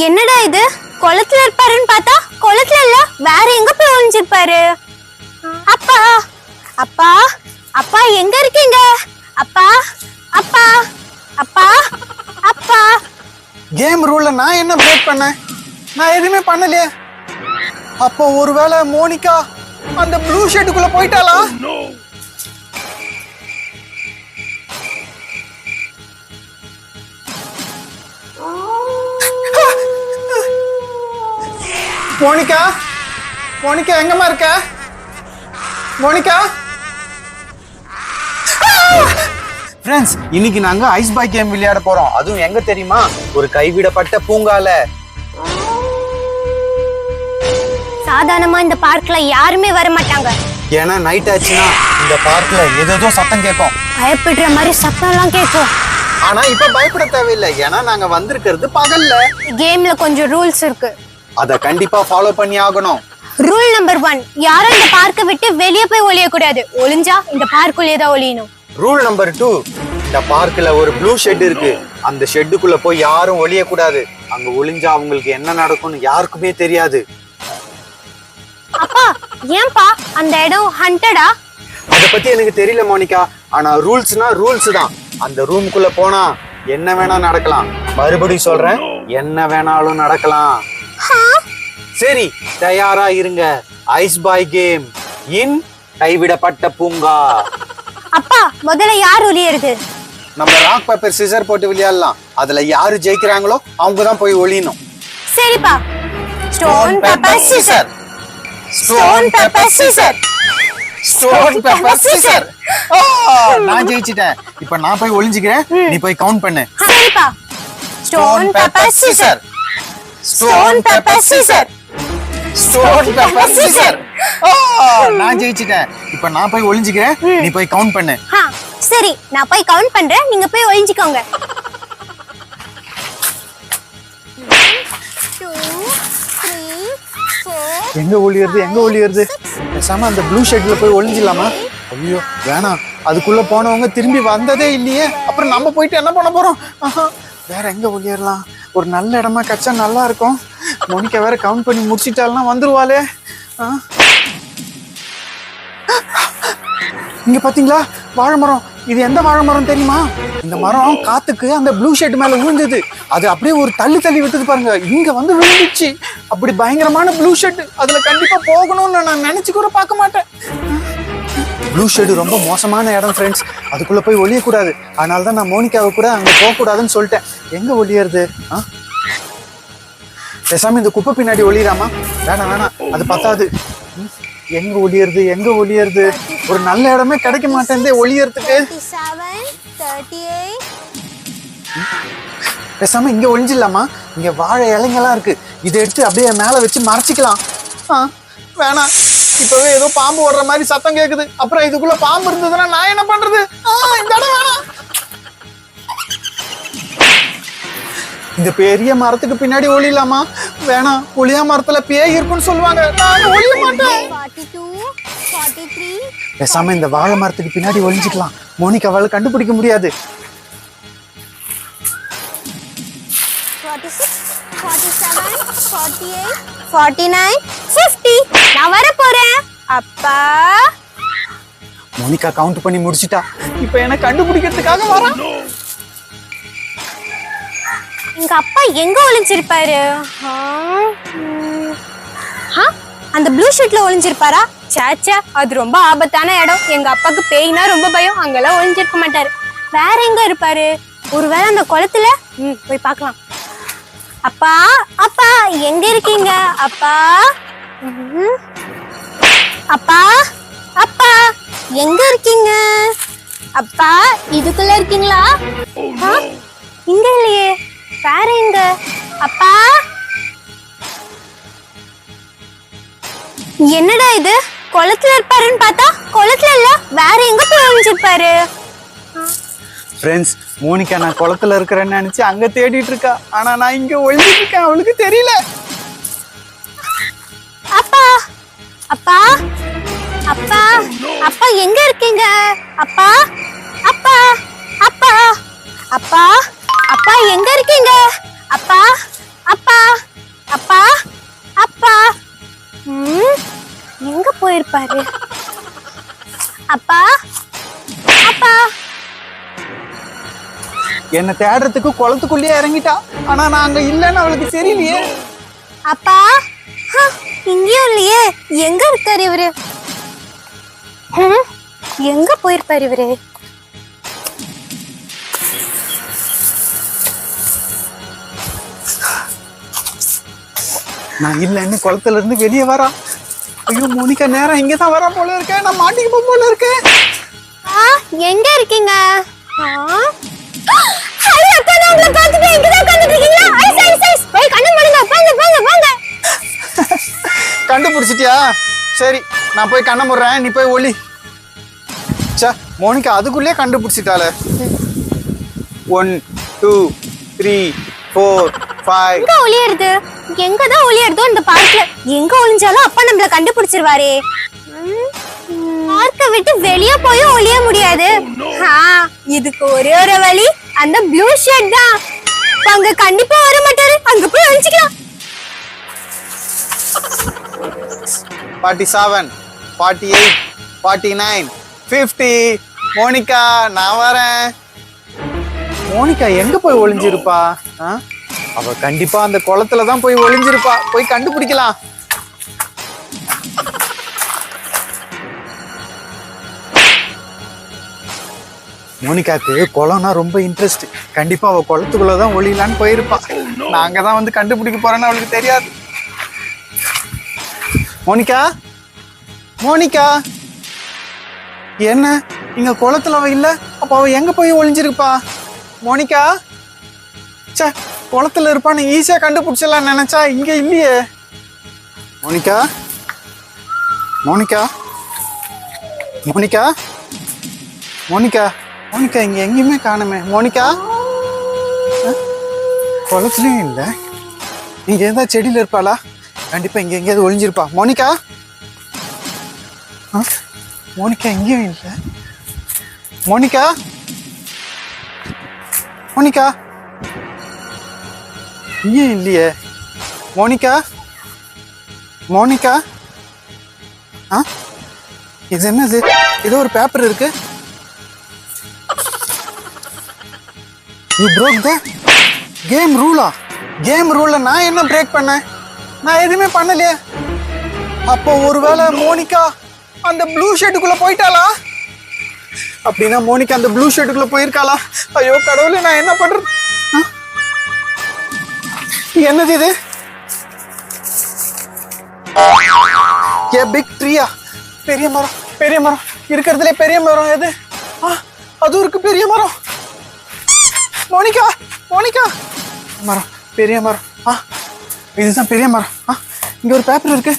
என்னடா இது? குளத்துல இருப்பாருன்னு பார்த்தா குளத்துல இல்ல, வேற எங்க போய் ஒளிஞ்சிருப்பாரு? அப்பா அப்பா அப்பா எங்க இருக்கீங்க? அப்பா அப்பா அப்பா அப்பா. கேம் ரூல்ல நான் என்ன பிரேக் பண்ணேன்? நான் எதுவுமே பண்ணலையே. அப்போ ஒருவேளை மோனிகா அந்த ப்ளூ ஷர்ட்டுக்குள்ள போயிட்டாளா? மோனிகா மோனிகா எங்கம்மா இருக்க? மோனிகா ஃப்ரெண்ட்ஸ், இன்னைக்கு நாங்க ஐஸ் பாய் கேம் விளையாட போறோம். அதுவும் எங்க தெரியுமா? ஒரு கைவிடப்பட்ட பூங்கால. சாதாரணமா இந்த பார்க்ல யாருமே வர மாட்டாங்க. ஏன்னா நைட் ஆச்சுன்னா இந்த பார்க்ல ஏதோ சத்தம் கேட்கும். பயப்படுற மாதிரி சத்தம் எல்லாம் கேட்கும். ஆனா இப்ப பயப்பட தேவையில்லை, ஏன்னா நாங்க வந்திருக்கிறது பகல்ல. கேம்ல கொஞ்சம் ரூல்ஸ் இருக்கு, அத கண்டிப்பா ஃபாலோ பண்ணி ஆகணும். ரூல் நம்பர் 1, யாரும் இந்த பார்க்க விட்டு வெளியே போய் ஒளிய கூடாது. ஒளிஞ்சா இந்த பார்க்குள்ளே தான் ஒளியணும். ரூல் நம்பர் 2, இந்த பார்க்ல ஒரு ப்ளூ ஷெட் இருக்கு. அந்த ஷெட்டுக்குள்ள போய் யாரும் ஒளிய கூடாது. அங்க ஒளிஞ்சா அவங்களுக்கு என்ன நடக்கும்னு யாருக்குமே தெரியாது. அப்பா ஏன்பா அந்த இடம் ஹண்டடா? அத பத்தி எனக்கு தெரியல மோனிகா. ஆனா ரூல்ஸ்னா ரூல்ஸ் தான். அந்த ரூமுக்குள்ள போனா என்ன வேணா நடக்கலாம். மறுபடியும் சொல்றேன், என்ன வேணாலும் நடக்கலாம். சரி, தயாரா இருங்க. ஐஸ் பாய் கேம் இன் கைவிடப்பட்ட பூங்கா. அப்பா முதல்ல யார் ஒளியறது? நம்ம ராக் பேப்பர் சிசர் போட்டு விளையாடலாம். அதுல யாரு ஜெயிக்கிறாங்களோ அவங்க தான் போய் ஒளியணும். சரிப்பா. Stone paper scissor, stone paper scissor, stone paper scissor. நான் ஜெயிச்சிட்டேன். இப்போ நான் போய் ஒளிஞ்சிக்கிறேன், நீ போய் கவுண்ட் பண்ணு. சரிப்பா. Stone paper scissor, stone paper scissor, stone paper scissor. நான் ஜெயிச்சிட்டேன். இப்போ நான் போய் ஒளிஞ்சிக்கிறேன், நீ போய் கவுண்ட் பண்ணு. சரி, நான் போய் கவுண்ட் பண்றேன், நீங்க போய் ஒளிஞ்சிக்கோங்க. 2 3 4. எங்க ஒளியறது? பேசாம அந்த ப்ளூ ஷர்ட்ல போய் ஒளிஞ்சிடலாமா? ஐயோ வேணாம், அதுக்குள்ள போனவங்க திரும்பி வந்ததே இல்லையே. அப்புறம் நம்ம போயிட்டு என்ன பண்ண போறோம்? வேற எங்க ஒளியறலாம்? ஒரு நல்ல இடமா கச்சா நல்லா இருக்கும். மோனிகா வேற கவுண்ட் பண்ணி முடிச்சிட்டாள்னா வந்துருவாளே. இங்க பாத்தீங்களா வாழை மரம்? இது எந்த வாழை மரம் தெரியுமா? இந்த மரம் காத்துக்கு அந்த ப்ளூ ஷர்ட் மேல விழுந்தது. அது அப்படியே ஒரு தள்ளி விட்டது பாருங்க. இங்க வந்து விழுந்துச்சு. அப்படி பயங்கரமான ப்ளூ ஷர்ட். அதுல கண்டிப்பா போகணும்னு நான் நினைச்சு கூட பார்க்க மாட்டேன். ப்ளூ ஷர்ட் ரொம்ப மோசமான இடம் ஃப்ரெண்ட்ஸ். அதுக்குள்ள போய் ஒளிய கூடாது. அதனால தான் நான் மோனிகாவை கூட அங்க போக கூடாதுன்னு சொல்லிட்டேன். எங்க ஒளியறது? பேசாம இந்த குப்பை பின்னாடி ஒளியறாமா? வேணாம், அது பத்தாது. எங்க ஒளியறது? ஒரு நல்ல இடமே கிடைக்க மாட்டேங்குதே ஒளியறதுக்கு. 37 38. பேசாம இங்க ஒளிஞ்சிடலாமா? இங்க வாழை இலைங்கெல்லாம் இருக்கு. இதை எடுத்து அப்படியே மேல வச்சு மறைச்சிக்கலாம். வேணாம், இப்பவே ஏதோ பாம்பு ஓடுற மாதிரி சத்தம் கேக்குது. அப்புறம் இதுக்குள்ள பாம்பு இருந்ததுன்னா நான் என்ன பண்றது? இந்த இடம் வேணாம். இந்த பெரிய மரத்துக்கு பின்னாடி ஒளியலாமா? வேணாம், ஒளியா மரத்துல பேய் இருக்குன்னு சொல்லுவாங்க. நான் ஒளிய மாட்டேன். 42 43. பேசாம இந்த வாழை மரத்துக்கு பின்னாடி ஒளிஞ்சிக்கலாம். மோனிகாவால கண்டுபிடிக்க முடியாது. 46 47 48 49 50. நான் வர போறேன். அப்பா மோனிகா கவுண்ட் பண்ணி முடிச்சிட்டா. இப்போ என்ன கண்டுபிடிக்கிறதுக்காக வரா. எங்க அப்பா எங்க ஒளிஞ்சிருப்பாரு? அந்த ப்ளூ ஷர்ட்ல ஒளிஞ்சிருப்பாரா? சேச்சா, அது ரொம்ப ஆபத்தான இடம். எங்க அப்பாக்கு பேய்னா ரொம்ப பயம். அங்கெல்லாம் ஒளிஞ்சிருக்க மாட்டாரு. வேற எங்க இருப்பாரு? ஒருவேளை அந்த குளத்துல? போய் பார்க்கலாம். அப்பா எங்க இருக்கீங்க? அப்பா எங்க இருக்கீங்க? அப்பா இதுக்குள்ள இருக்கீங்களா? இங்க இல்லையே, வேற எங்க? அப்பா என்னடா இது? குளத்துல இருப்பாருன்னு பார்த்தா குளத்துல இல்ல, வேற எங்க போய் ஒளிஞ்சிருப்பாரு? ஃப்ரெண்ட்ஸ், மோனிகா நான் குளத்துல இருக்கிறேன்னு நினைச்சு அங்க தேடிட்டு இருக்கா. ஆனா நான் இங்க ஒளிஞ்சிட்டு இருக்கேன், அவளுக்கு தெரியல. அப்பா அப்பா அப்பா அப்பா எங்க இருக்கீங்க? அப்பா அப்பா அப்பா அப்பா அப்பா எங்க இருக்கீங்க? அப்பா அப்பா போயிருப்பாரு? அப்பா, அப்பா. என்ன தேடுறதுக்கு குளத்துக்குள்ளேயே இறங்கிட்டா. ஆனா நான் அங்க இல்லைன்னு அவளுக்கு தெரியலையே. அப்பா, இங்கேயும் இல்லையே. எங்க இருக்காரு இவரு? எங்க போயிருப்பாரு இவரு? நான் இல்லைன்னு குளத்துல இருந்து வெளியே வரா. ஐயோ மோனிகா நேரம் இங்கதான் வரா போல இருக்கேன். நான் மாட்டிக்கு போல இருக்கேன். எங்க இருக்கீங்க? அப்பா, நான் உங்களை பார்த்துட்டு இங்கதான் உட்கார்ந்துட்டு இருக்கீங்களா? Ice ice ice. போய் கண்ணு மூடுங்க. வாங்க வாங்க வாங்க. கண்டுபிடிச்சிட்டியா? சரி, நான் போய் கண்ண முடுறேன், நீ போய் ஒளி. மோனிகா அதுக்குள்ளே கண்டுபிடிச்சிட்டாளே. 1 2 3 4 5. எங்க ஒளியறது? எங்கதான் ஒளியறதோ இந்த பார்க்ல. எங்க ஒளிஞ்சாலும் அப்பா நம்மள கண்டுபிடிச்சிருவாரே. பார்க்க விட்டு வெளிய போய் ஒளிய முடியாது. இதுக்கு ஒரே ஒரு வழி, அந்த ப்ளூ ஷர்ட் தான். அங்க கண்டிப்பா வர மாட்டாரு. அங்க போய் ஒளிஞ்சிக்கலாம். 47 48 49 50. மோனிகா நான் வரேன். மோனிகா எங்க போய் ஒளிஞ்சிருப்பா? அவ கண்டிப்பா அந்த குளத்துல தான் போய் ஒளிஞ்சிருப்பா. போய் கண்டுபிடிக்கலாம். மோனிகாக்கு குளம்னா ரொம்ப இன்ட்ரெஸ்ட். கண்டிப்பா அவ குளத்துக்குள்ளதான் ஒளியலான்னு போயிருப்பா. நான் அங்கதான் வந்து கண்டுபிடிக்க போறேன்னு அவளுக்கு தெரியாது. மோனிகா, மோனிகா, என்ன இங்க குளத்துல அவ இல்ல? அப்ப அவ எங்க போய் ஒளிஞ்சிருப்பா? மோனிகா, சே, குளத்துல இருப்பான்னு ஈஸியா கண்டுபிடிச்சலாம் நினைச்சா இங்க இல்லையே. Monica, Monica, Monica, Monica, Monica இங்க எங்கேயுமே காணுமே. மோனிகா குளத்துலயும் இல்ல. இங்க இருந்தா செடியில இருப்பாளா? கண்டிப்பா இங்க எங்கேயாவது ஒளிஞ்சிருப்பா. மோனிகா, மோனிகா எங்கேயும் இல்லை. மோனிகா, மோனிகா இங்கேயும் இல்லையே. மோனிகா, மோனிகா, இது என்னது? ஏதோ ஒரு பேப்பர் இருக்கு. You broke the game rule. Game rule நான் என்ன பிரேக் பண்ணேன்? நான் எதுவுமே பண்ணலையே. அப்போ ஒருவேளை மோனிகா அந்த ப்ளூ ஷர்ட்டுக்குள்ள போயிட்டாளா? அப்படின்னா மோனிகா அந்த ப்ளூ ஷர்ட்டுக்குள்ள போயிருக்காளா? ஐயோ கடவுளே, நான் என்ன பண்றது? என்னது இது? ஏ பிக் ட்ரீயா? பெரிய மரம். பெரிய மரம் இருக்கிறதுலே பெரிய மரம் எது? அதுவும் இருக்கு பெரிய மரம். மோனிகா, மோனிகா, மரம், பெரிய மரம். இதுதான் பெரிய மரம். இங்க ஒரு பேப்பர் இருக்கு.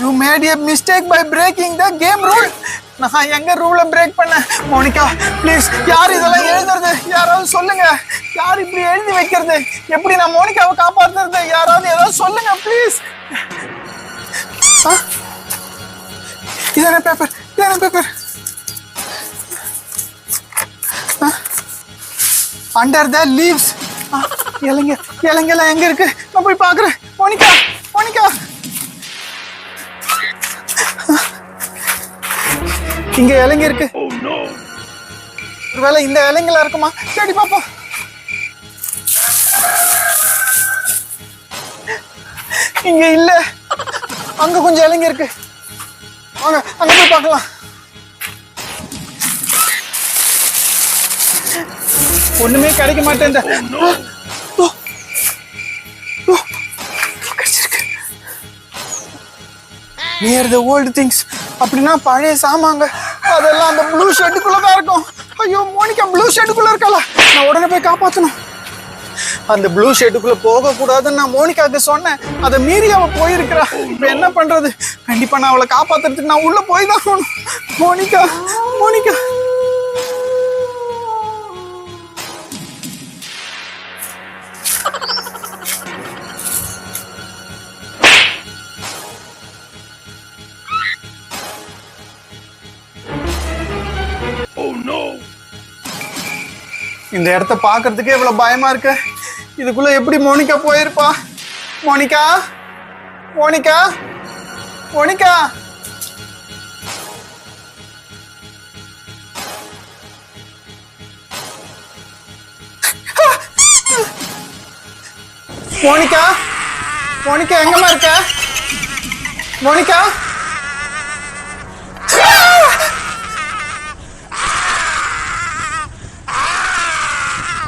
You made a mistake by breaking the game rule. நான் எங்க ரூலை பிரேக் பண்ண? மோனிகா ப்ளீஸ், யார் இதெல்லாம் எழுதுறது? யாராவது சொல்லுங்க. யார் இப்படி எழுதி வைக்கிறது? எப்படி நான் மோனிகாவை காப்பாத்துறது? யாராவது ஏதாவது சொல்லுங்க ப்ளீஸ். இதான பேப்பர், இதான பேப்பர். Under the leaves. இலைங்க, இலைங்கெல்லாம் எங்க இருக்கு? நான் போய் பாக்குறேன். மோனிகா, மோனிகா, இங்க இலைங்க இருக்கு. ஒருவேளை இந்த இலைங்களா இருக்குமா? தேடி பாப்போம். இங்க இல்ல. அங்க கொஞ்சம் இலைங்க இருக்கு. வாங்க அங்க போய் பார்க்கலாம். ஒண்ணுமே கிடைக்க மாட்டேன். Near the old things. அப்படின்னா பழைய சாமாங்க. அதெல்லாம் அந்த ப்ளூ ஷர்ட்டுக்குள்ளதான் இருக்கும். ஐயோ மோனிகா ப்ளூ ஷர்ட்டுக்குள்ள இருக்காளா? நான் உடனே போய் காப்பாத்தணும். அந்த ப்ளூ ஷர்ட்டுக்குள்ள போக கூடாதுன்னு நான் மோனிகாவுக்கு சொன்னேன். அதை மீறி அவ போயிருக்கிறா. இப்ப என்ன பண்றது? கண்டிப்பா நான் அவளை காப்பாத்துறதுக்கு நான் உள்ள போய் தான் ஆகணும். மோனிகா, மோனிகா, இந்த இடத்த பாக்குறதுக்கே இவ்வளவு பயமா இருக்கு. இதுக்குள்ள எப்படி மோனிகா போயிருப்பா? Monica Monica Monica Monica Monica எங்கம்மா இருக்க மோனிகா